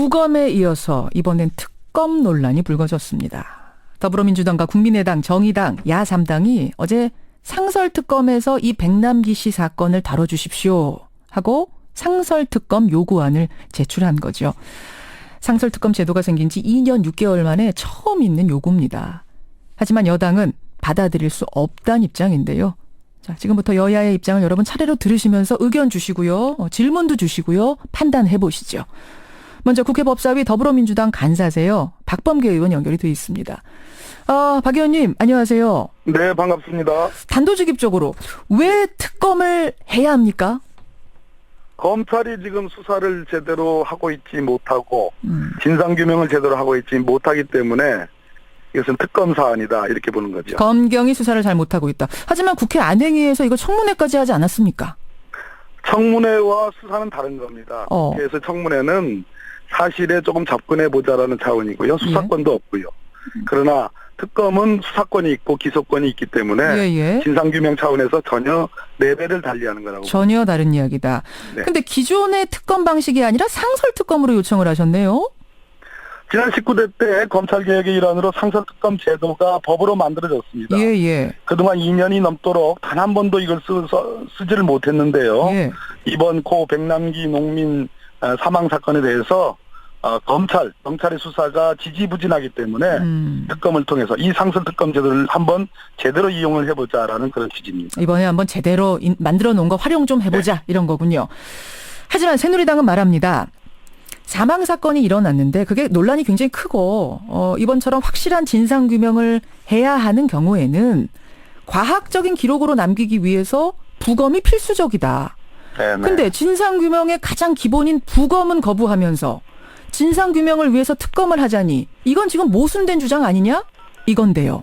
부검에 이어서 이번엔 특검 논란이 불거졌습니다. 더불어민주당과 국민의당, 정의당, 야3당이 어제 상설특검에서 이 백남기 씨 사건을 다뤄주십시오 하고 상설특검 요구안을 제출한 거죠. 상설특검 제도가 생긴 지 2년 6개월 만에 처음 있는 요구입니다. 하지만 여당은 받아들일 수 없다는 입장인데요. 자, 지금부터 여야의 입장을 여러분 차례로 들으시면서 의견 주시고요. 질문도 주시고요. 판단해 보시죠. 먼저 국회 법사위 더불어민주당 간사세요. 박범계 의원 연결이 돼 있습니다. 박 의원님 안녕하세요. 네, 반갑습니다. 단도직입적으로 왜 특검을 해야 합니까? 검찰이 지금 수사를 제대로 하고 있지 못하고 진상규명을 제대로 하고 있지 못하기 때문에 이것은 특검 사안이다 이렇게 보는 거죠. 검경이 수사를 잘 못하고 있다. 하지만 국회 안행위에서 이거 청문회까지 하지 않았습니까? 청문회와 수사는 다른 겁니다. 그래서 청문회는 사실에 조금 접근해보자라는 차원이고요. 수사권도 없고요. 그러나 특검은 수사권이 있고 기소권이 있기 때문에 진상규명 차원에서 전혀 레벨을 달리하는 거라고. 전혀 다른 이야기다. 그런데 기존의 특검 방식이 아니라 상설특검으로 요청을 하셨네요. 지난 19대 때 검찰개혁의 일환으로 상설특검 제도가 법으로 만들어졌습니다. 그동안 2년이 넘도록 단 한 번도 이걸 쓰지를 못했는데요. 이번 고 백남기 농민 사망 사건에 대해서 경찰의 수사가 지지부진하기 때문에 특검을 통해서 이 상설특검 제도를 한번 제대로 이용을 해보자라는 그런 취지입니다. 이번에 한번 제대로 만들어 놓은 거 활용 좀 해보자 이런 거군요. 하지만 새누리당은 말합니다. 사망 사건이 일어났는데 그게 논란이 굉장히 크고 이번처럼 확실한 진상규명을 해야 하는 경우에는 과학적인 기록으로 남기기 위해서 부검이 필수적이다. 그런데 진상규명의 가장 기본인 부검은 거부하면서 진상규명을 위해서 특검을 하자니 이건 지금 모순된 주장 아니냐? 이건데요.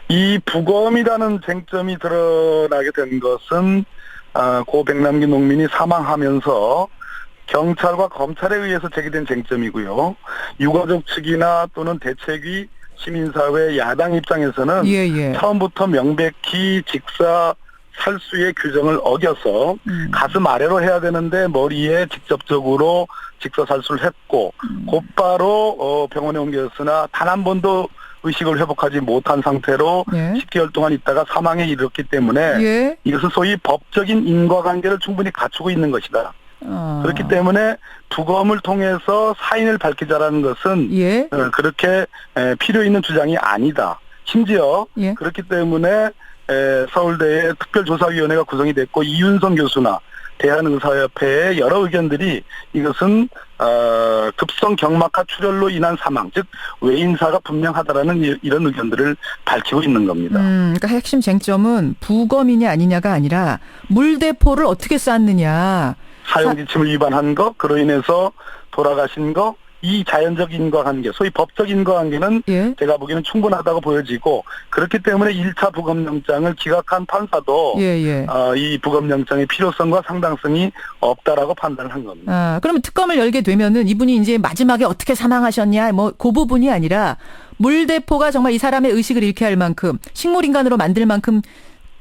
이 부검이라는 쟁점이 드러나게 된 것은 고 백남기 농민이 사망하면서 경찰과 검찰에 의해서 제기된 쟁점이고요. 유가족 측이나 또는 대책위, 시민사회, 야당 입장에서는 처음부터 명백히 직사 살수의 규정을 어겨서 가슴 아래로 해야 되는데 머리에 직접적으로 직사살수를 했고 곧바로 병원에 옮겼으나 단 한 번도 의식을 회복하지 못한 상태로 10개월 동안 있다가 사망에 이르렀기 때문에 이것은 소위 법적인 인과관계를 충분히 갖추고 있는 것이다. 그렇기 때문에 부검을 통해서 사인을 밝히자라는 것은 그렇게 필요 있는 주장이 아니다. 심지어 그렇기 때문에 서울대의 특별조사위원회가 구성이 됐고 이윤성 교수나 대한의사협회의 여러 의견들이 이것은 급성 경막하 출혈로 인한 사망, 즉 외인사가 분명하다라는 이런 의견들을 밝히고 있는 겁니다. 그러니까 핵심 쟁점은 부검이냐 아니냐가 아니라 물대포를 어떻게 쐈느냐. 사용지침을 위반한 것, 그로 인해서 돌아가신 것, 이 자연적 인과관계, 소위 법적 인과관계는 제가 보기에는 충분하다고 보여지고 그렇기 때문에 1차 부검영장을 기각한 판사도 이 부검영장의 필요성과 상당성이 없다라고 판단을 한 겁니다. 그러면 특검을 열게 되면은 이분이 이제 마지막에 어떻게 사망하셨냐, 뭐 그 부분이 아니라 물대포가 정말 이 사람의 의식을 잃게 할 만큼 식물인간으로 만들 만큼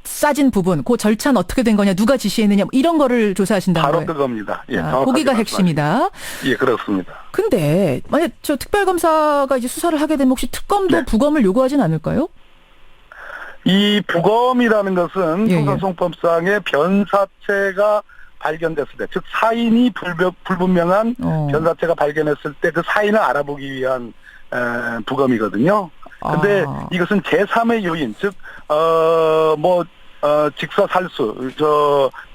싸진 부분, 그 절차는 어떻게 된 거냐, 누가 지시했느냐, 이런 거를 조사하신다는 거예요. 바로 그겁니다. 거기가 핵심이다. 그렇습니다. 근데 만약 저 특별검사가 이제 수사를 하게 되면 혹시 특검도 부검을 요구하진 않을까요? 이 부검이라는 것은 형사소송법상의 변사체가 발견됐을 때, 즉 사인이 불분명한 변사체가 발견했을 때 그 사인을 알아보기 위한 부검이거든요. 근데 이것은 제3의 요인, 즉 직사살수,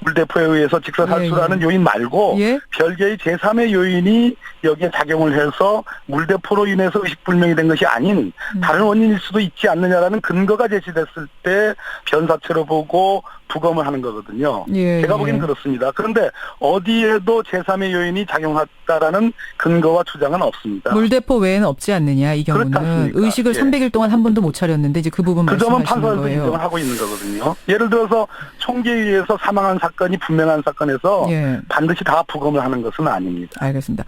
물대포에 의해서 직사살수라는 요인 말고 별개의 제3의 요인이 여기에 작용을 해서 물대포로 인해서 의식불명이 된 것이 아닌 다른 원인일 수도 있지 않느냐라는 근거가 제시됐을 때 변사체로 보고 부검을 하는 거거든요. 제가 보기엔 그렇습니다. 그런데 어디에도 제3의 요인이 작용했다라는 근거와 주장은 없습니다. 물대포 외에는 없지 않느냐, 이 경우는. 의식을 300일 동안 한 번도 못 차렸는데 이제 그 부분 말씀하시는 거예요. 그 점은 판사에서 인정을 하고 있는 거거든요. 예를 들어서 총기에 의해서 사망한 사건이 분명한 사건에서 반드시 다 부검을 하는 것은 아닙니다. 알겠습니다.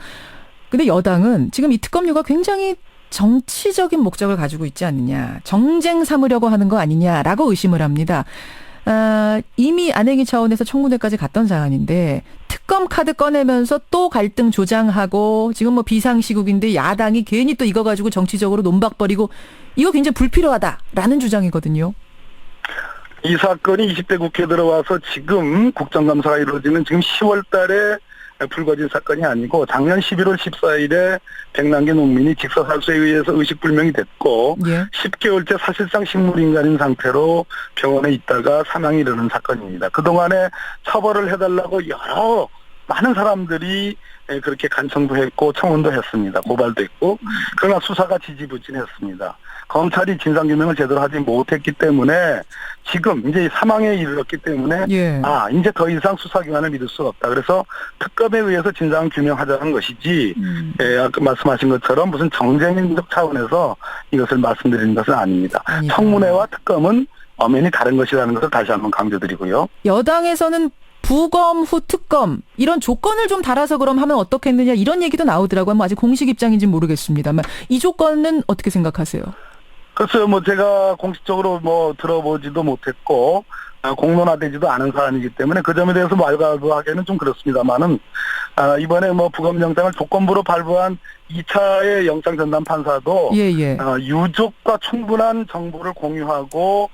근데 여당은 지금 이 특검료가 굉장히 정치적인 목적을 가지고 있지 않느냐, 정쟁 삼으려고 하는 거 아니냐라고 의심을 합니다. 이미 안행위 차원에서 청문회까지 갔던 사안인데 특검 카드 꺼내면서 또 갈등 조장하고 지금 뭐 비상시국인데 야당이 괜히 또 이거 가지고 정치적으로 논박벌이고 이거 굉장히 불필요하다라는 주장이거든요. 이 사건이 20대 국회에 들어와서 지금 국정감사가 이루어지는 지금 10월 달에 불거진 사건이 아니고 작년 11월 14일에 백남기 농민이 직사살수에 의해서 의식불명이 됐고 예. 10개월째 사실상 식물인간인 상태로 병원에 있다가 사망이 이르는 사건입니다. 그동안에 처벌을 해달라고 여러 많은 사람들이 그렇게 간청도 했고 청원도 했습니다. 고발도 했고 그러나 수사가 지지부진했습니다. 검찰이 진상규명을 제대로 하지 못했기 때문에 지금 이제 사망에 이르렀기 때문에 예. 이제 더 이상 수사기관을 믿을 수가 없다. 그래서 특검에 의해서 진상규명하자는 것이지 아까 말씀하신 것처럼 무슨 정쟁적 차원에서 이것을 말씀드리는 것은 아닙니다. 아니다. 청문회와 특검은 엄연히 다른 것이라는 것을 다시 한번 강조드리고요. 여당에서는 부검 후 특검 이런 조건을 좀 달아서 그럼 하면 어떻겠느냐 이런 얘기도 나오더라고요. 뭐 아직 공식 입장인지는 모르겠습니다만 이 조건은 어떻게 생각하세요? 글쎄요, 뭐 제가 공식적으로 뭐 들어보지도 못했고 공론화되지도 않은 사안이기 때문에 그 점에 대해서 말가부하기는 좀 그렇습니다만은 이번에 뭐 부검영장을 조건부로 발부한 2차의 영장 전담 판사도 예. 유족과 충분한 정보를 공유하고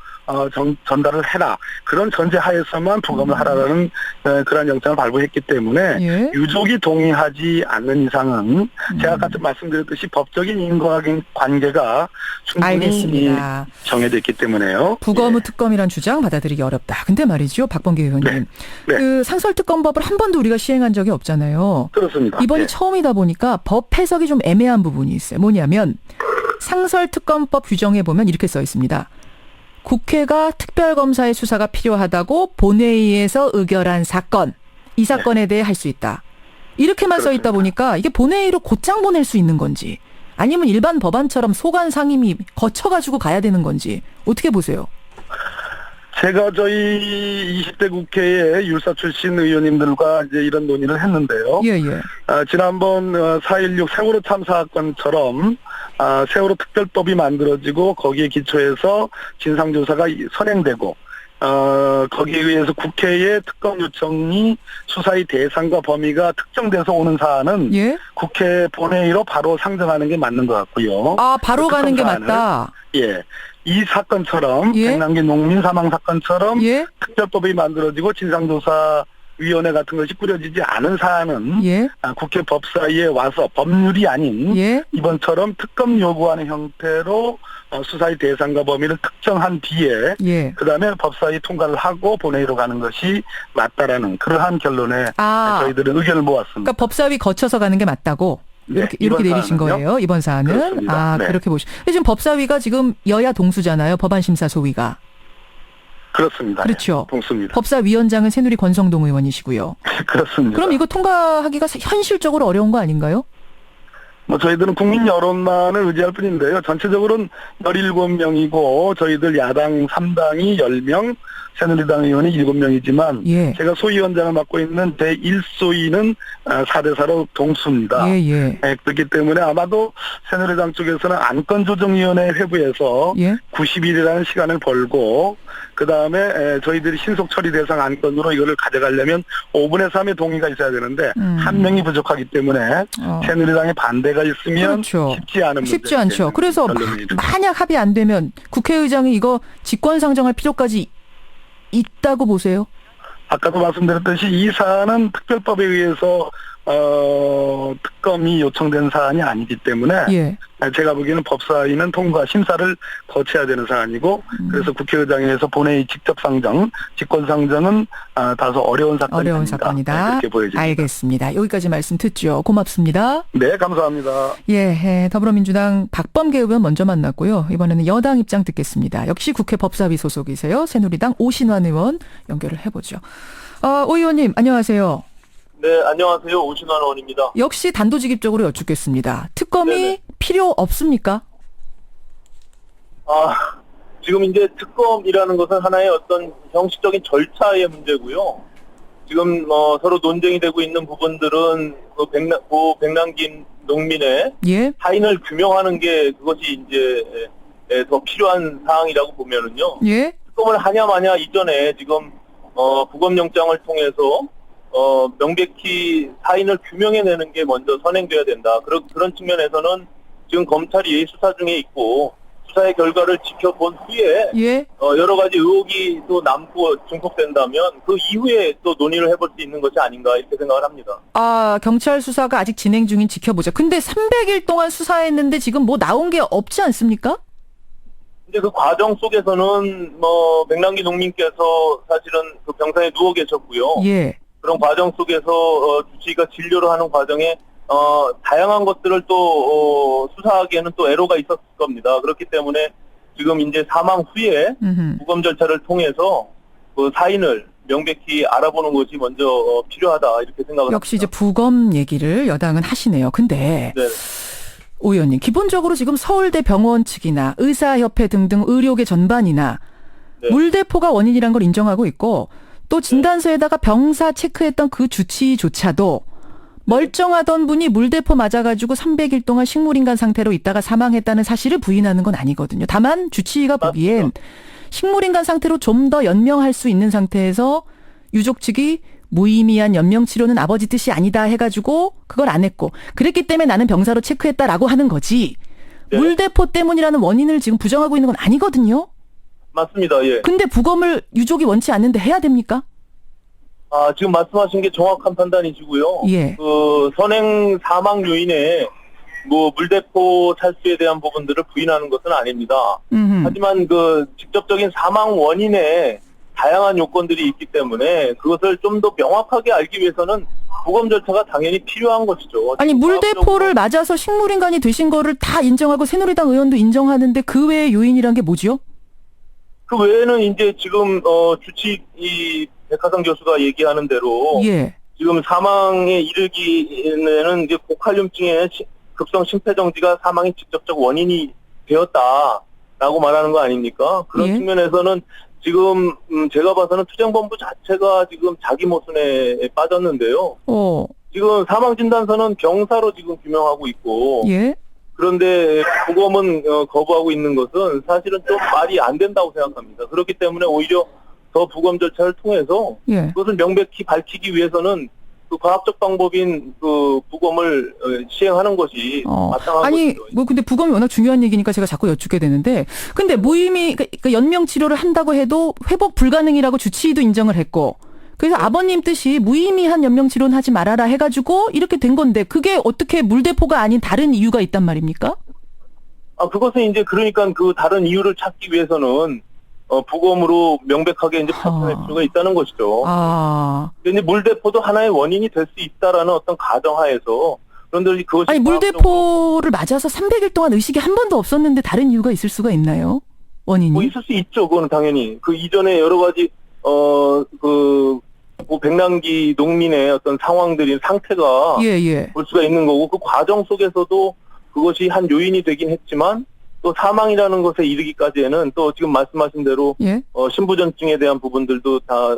전달을 해라. 그런 전제하에서만 부검을 하라는 그런 영장을 발부했기 때문에 예. 유족이 동의하지 않는 이상은 제가 아까 말씀드렸듯이 법적인 인과관계가 충분히 알겠습니다. 정해졌기 때문에요. 부검 후 예. 특검이란 주장 받아들이기 어렵다. 근데 말이죠. 박범계 의원님. 네. 그 상설특검법을 한 번도 우리가 시행한 적이 없잖아요. 그렇습니다. 이번이 예. 처음이다 보니까 법 해석이 좀 애매한 부분이 있어요. 뭐냐면 상설특검법 규정에 보면 이렇게 써 있습니다. 국회가 특별검사의 수사가 필요하다고 본회의에서 의결한 사건, 이 사건에 대해 할 수 있다. 이렇게만 써 있다 보니까 이게 본회의로 곧장 보낼 수 있는 건지 아니면 일반 법안처럼 소관 상임위 거쳐가지고 가야 되는 건지 어떻게 보세요? 제가 저희 20대 국회의 율사 출신 의원님들과 이제 이런 논의를 했는데요. 예. 지난번 4.16 세월호 참사 사건처럼 세월호 특별법이 만들어지고 거기에 기초해서 진상조사가 선행되고 거기에 의해서 국회의 특검 요청이 수사의 대상과 범위가 특정돼서 오는 사안은 예? 국회 본회의로 바로 상정하는 게 맞는 것 같고요. 바로 가는 게 사안을, 맞다. 예. 이 사건처럼 예? 백남기 농민 사망 사건처럼 예? 특별법이 만들어지고 진상조사위원회 같은 것이 꾸려지지 않은 사안은 예? 국회 법사위에 와서 법률이 아닌 예? 이번처럼 특검 요구하는 형태로 수사의 대상과 범위를 특정한 뒤에 예. 그다음에 법사위 통과를 하고 본회의로 가는 것이 맞다라는 그러한 결론에 저희들은 의견을 모았습니다. 그러니까 법사위 거쳐서 가는 게 맞다고 이렇게 이번 내리신 사안은요? 거예요. 이번 사안은. 그렇습니다. 네. 그렇게 보시. 지금 법사위가 지금 여야 동수잖아요. 법안심사 소위가. 그렇습니다. 그렇죠. 예, 동수입니다. 법사위원장은 새누리 권성동 의원이시고요. 그렇습니다. 그럼 이거 통과하기가 현실적으로 어려운 거 아닌가요? 뭐 저희들은 국민 여론만을 의지할 뿐인데요. 전체적으로는 17명이고 저희들 야당 3당이 10명, 새누리당 의원이 7명이지만 예. 제가 소위원장을 맡고 있는 제1소위는 4대4로 동수입니다. 예. 그렇기 때문에 아마도 새누리당 쪽에서는 안건조정위원회 회부에서 예. 90일이라는 시간을 벌고 그다음에 저희들이 신속 처리 대상 안건으로 이거를 가져가려면 5분의 3의 동의가 있어야 되는데 한 명이 부족하기 때문에 새누리당의 반대가 있으면 그렇죠. 쉽지 않은 문제. 쉽지 않죠. 그래서 만약 합의 안 되면 국회의장이 이거 직권상정할 필요까지 있다고 보세요? 아까도 말씀드렸듯이 이 사안은 특별법에 의해서 특검이 요청된 사안이 아니기 때문에 예. 제가 보기에는 법사위는 통과 심사를 거쳐야 되는 사안이고 그래서 국회의장에서 본회의 직접 상정, 직권 상정은 다소 어려운 사건이다. 그렇게 보여집니다. 알겠습니다. 여기까지 말씀 듣죠. 고맙습니다. 네, 감사합니다. 예, 더불어민주당 박범계 의원 먼저 만났고요. 이번에는 여당 입장 듣겠습니다. 역시 국회 법사위 소속이세요. 새누리당 오신환 의원 연결을 해보죠. 오 의원님 안녕하세요. 네, 안녕하세요. 오신환 의원입니다. 역시 단도직입적으로 여쭙겠습니다. 특검이 네네. 필요 없습니까? 지금 이제 특검이라는 것은 하나의 어떤 형식적인 절차의 문제고요. 지금 서로 논쟁이 되고 있는 부분들은 백남기 농민의 예. 사인을 규명하는 게 그것이 이제 더 필요한 사항이라고 보면은요. 예. 특검을 하냐 마냐 이전에 지금 부검영장을 통해서 명백히 사인을 규명해내는 게 먼저 선행돼야 된다. 그런 측면에서는 지금 검찰이 수사 중에 있고 수사의 결과를 지켜본 후에 예. 여러 가지 의혹이 또 남고 증폭된다면 그 이후에 또 논의를 해볼 수 있는 것이 아닌가 이렇게 생각을 합니다. 아, 경찰 수사가 아직 진행 중인 지켜보자. 근데 300일 동안 수사했는데 지금 뭐 나온 게 없지 않습니까? 이제 그 과정 속에서는 백남기 농민께서 사실은 그 병상에 누워 계셨고요. 예. 그런 과정 속에서 주치의가 진료를 하는 과정에 다양한 것들을 또 수사하기에는 또 애로가 있었을 겁니다. 그렇기 때문에 지금 이제 사망 후에 부검 절차를 통해서 그 사인을 명백히 알아보는 것이 먼저 필요하다 이렇게 생각을 역시 합니다. 이제 부검 얘기를 여당은 하시네요. 근데 네. 오 의원님, 기본적으로 지금 서울대 병원 측이나 의사협회 등등 의료계 전반이나 네. 물대포가 원인이란 걸 인정하고 있고 또 진단서에다가 병사 체크했던 그 주치의조차도 멀쩡하던 분이 물대포 맞아가지고 300일 동안 식물인간 상태로 있다가 사망했다는 사실을 부인하는 건 아니거든요. 다만 주치의가 보기엔 식물인간 상태로 좀 더 연명할 수 있는 상태에서 유족 측이 무의미한 연명치료는 아버지 뜻이 아니다 해가지고 그걸 안 했고 그랬기 때문에 나는 병사로 체크했다라고 하는 거지. 네. 물대포 때문이라는 원인을 지금 부정하고 있는 건 아니거든요. 맞습니다. 예. 근데 부검을 유족이 원치 않는데 해야 됩니까? 지금 말씀하신 게 정확한 판단이시고요. 예. 그 선행 사망 요인에 뭐 물대포 살수에 대한 부분들을 부인하는 것은 아닙니다. 하지만 그 직접적인 사망 원인에 다양한 요건들이 있기 때문에 그것을 좀 더 명확하게 알기 위해서는 부검 절차가 당연히 필요한 것이죠. 아니 물대포를 맞아서 식물인간이 되신 거를 다 인정하고 새누리당 의원도 인정하는데 그 외의 요인이란 게 뭐지요? 그 외에는 이제 지금 주치의 백하성 교수가 얘기하는 대로 예. 지금 사망에 이르기에는 이제 고칼륨증의 급성 심폐정지가 사망의 직접적 원인이 되었다라고 말하는 거 아닙니까? 그런 예. 측면에서는 지금 제가 봐서는 투쟁본부 자체가 지금 자기 모순에 빠졌는데요. 지금 사망진단서는 병사로 지금 규명하고 있고 예. 그런데 부검은 거부하고 있는 것은 사실은 좀 말이 안 된다고 생각합니다. 그렇기 때문에 오히려 더 부검 절차를 통해서 예. 그것을 명백히 밝히기 위해서는 그 과학적 방법인 그 부검을 시행하는 것이 마땅한 아니, 것이죠. 뭐 근데 부검이 워낙 중요한 얘기니까 제가 자꾸 여쭙게 되는데 근데 무의미 그러니까 연명 치료를 한다고 해도 회복 불가능이라고 주치의도 인정을 했고 그래서 아버님 뜻이 무의미한 연명 치료는 하지 말아라 해가지고 이렇게 된 건데 그게 어떻게 물대포가 아닌 다른 이유가 있단 말입니까? 그것은 이제 그러니까 그 다른 이유를 찾기 위해서는 부검으로 명백하게 이제 밝혀낼 필요가 있다는 것이죠. 근데 물대포도 하나의 원인이 될 수 있다라는 어떤 가정하에서 그런데 그것이 아니 물대포를 맞아서 300일 동안 의식이 한 번도 없었는데 다른 이유가 있을 수가 있나요? 원인이? 뭐 있을 수 있죠. 그거는 당연히 그 이전에 여러 가지 뭐 백남기 농민의 어떤 상황들이 상태가 예. 볼 수가 있는 거고 그 과정 속에서도 그것이 한 요인이 되긴 했지만 또 사망이라는 것에 이르기까지에는 또 지금 말씀하신 대로 예. 신부전증에 대한 부분들도 다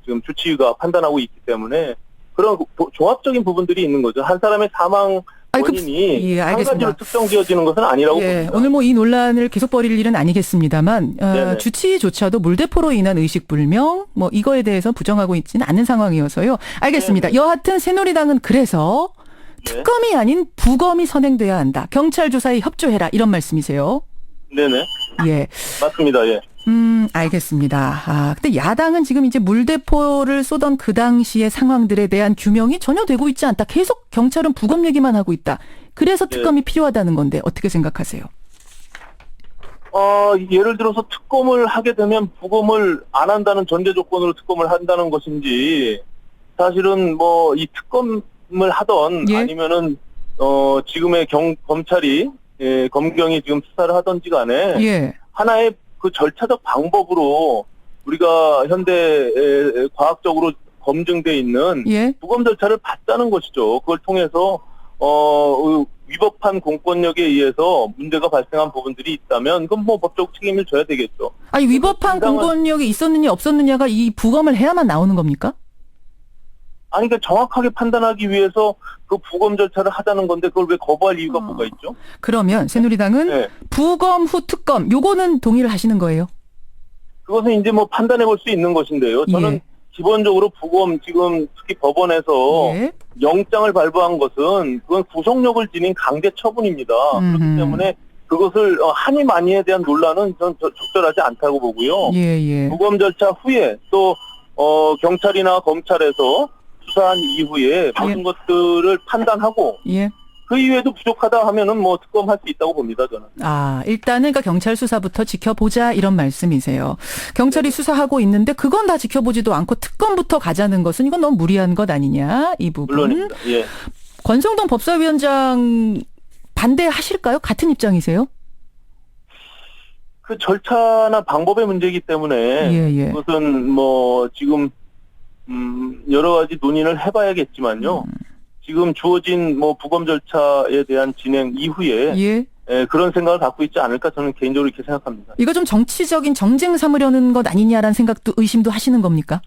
지금 주치의가 판단하고 있기 때문에 그런 종합적인 부분들이 있는 거죠. 한 사람의 사망 원인이 한 가지로 특정지어지는 것은 아니라고 봅니다. 오늘 뭐 이 논란을 계속 벌일 일은 아니겠습니다만 주치의조차도 물대포로 인한 의식불명 뭐 이거에 대해서 부정하고 있지는 않은 상황이어서요. 알겠습니다. 네네. 여하튼 새누리당은 그래서 특검이 아닌 부검이 선행돼야 한다. 경찰 조사에 협조해라 이런 말씀이세요. 네네. 예. 맞습니다. 예. 알겠습니다. 근데 야당은 지금 이제 물대포를 쏘던 그 당시의 상황들에 대한 규명이 전혀 되고 있지 않다. 계속 경찰은 부검 얘기만 하고 있다. 그래서 특검이 필요하다는 건데 어떻게 생각하세요? 예를 들어서 특검을 하게 되면 부검을 안 한다는 전제 조건으로 특검을 한다는 것인지 사실은 뭐 이 특검을 하던 아니면은 지금의 검찰이 검경이 지금 수사를 하던지 간에 하나의 그 절차적 방법으로 우리가 현대 과학적으로 검증돼 있는 부검 절차를 받자는 것이죠. 그걸 통해서 위법한 공권력에 의해서 문제가 발생한 부분들이 있다면 그건 뭐 법적 책임을 져야 되겠죠. 아니 위법한 공권력이 있었느냐 없었느냐가 이 부검을 해야만 나오는 겁니까? 아니 그러니까 정확하게 판단하기 위해서 그 부검 절차를 하자는 건데 그걸 왜 거부할 이유가 뭐가 있죠? 그러면 새누리당은 부검 후 특검 요거는 동의를 하시는 거예요? 그것은 이제 뭐 판단해 볼 수 있는 것인데요. 저는 예. 기본적으로 부검 지금 특히 법원에서 예. 영장을 발부한 것은 그건 구속력을 지닌 강제 처분입니다. 그렇기 때문에 그것을 하니 마니에 대한 논란은 전 적절하지 않다고 보고요. 예, 예. 부검 절차 후에 또 경찰이나 검찰에서 수사한 이후에 모든 것들을 판단하고 예. 그 이외에도 부족하다 하면은 뭐 특검할 수 있다고 봅니다, 저는. 아, 일단은 그러니까 경찰 수사부터 지켜보자 이런 말씀이세요. 경찰이 수사하고 있는데 그건 다 지켜보지도 않고 특검부터 가자는 것은 이건 너무 무리한 것 아니냐 이 부분. 물론입니다. 예. 권성동 법사위원장 반대하실까요? 같은 입장이세요? 그 절차나 방법의 문제이기 때문에 예, 예. 그것은 뭐 지금 여러 가지 논의를 해봐야겠지만요. 지금 주어진 뭐 부검 절차에 대한 진행 이후에 예. 그런 생각을 갖고 있지 않을까 저는 개인적으로 이렇게 생각합니다. 이거 좀 정치적인 정쟁 삼으려는 것 아니냐라는 생각도 의심도 하시는 겁니까?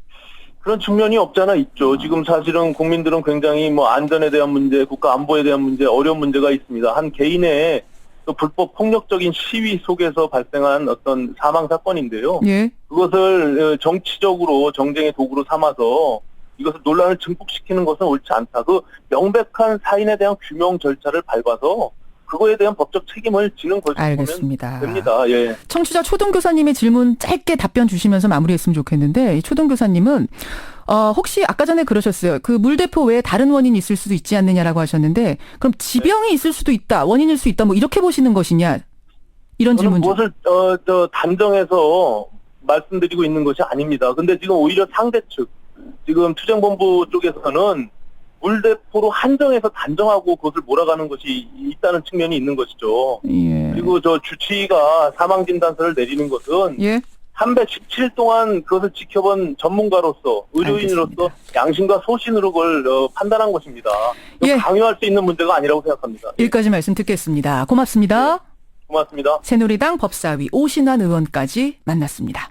그런 측면이 없잖아 있죠. 지금 사실은 국민들은 굉장히 뭐 안전에 대한 문제, 국가 안보에 대한 문제, 어려운 문제가 있습니다. 한 개인의 또 불법 폭력적인 시위 속에서 발생한 어떤 사망 사건인데요. 예. 그것을 정치적으로 정쟁의 도구로 삼아서 이것을 논란을 증폭시키는 것은 옳지 않다. 그 명백한 사인에 대한 규명 절차를 밟아서 그거에 대한 법적 책임을 지는 것이 알겠습니다. 됩니다. 예. 청취자 초등교사님의 질문 짧게 답변 주시면서 마무리했으면 좋겠는데 이 초등교사님은 혹시 아까 전에 그러셨어요. 그 물대포 외에 다른 원인이 있을 수도 있지 않느냐라고 하셨는데 그럼 지병이 있을 수도 있다. 원인일 수 있다. 뭐 이렇게 보시는 것이냐. 이런 저는 질문 좀. 무엇을 단정해서 말씀드리고 있는 것이 아닙니다. 근데 지금 오히려 상대측 지금 투쟁본부 쪽에서는 물대포로 한정해서 단정하고 그것을 몰아가는 것이 있다는 측면이 있는 것이죠. 예. 그리고 저 주치의가 사망진단서를 내리는 것은 예. 317일 동안 그것을 지켜본 전문가로서 의료인으로서 알겠습니다. 양심과 소신으로 그걸 판단한 것입니다. 예. 강요할 수 있는 문제가 아니라고 생각합니다. 여기까지 말씀 듣겠습니다. 고맙습니다. 고맙습니다. 새누리당 법사위 오신환 의원까지 만났습니다.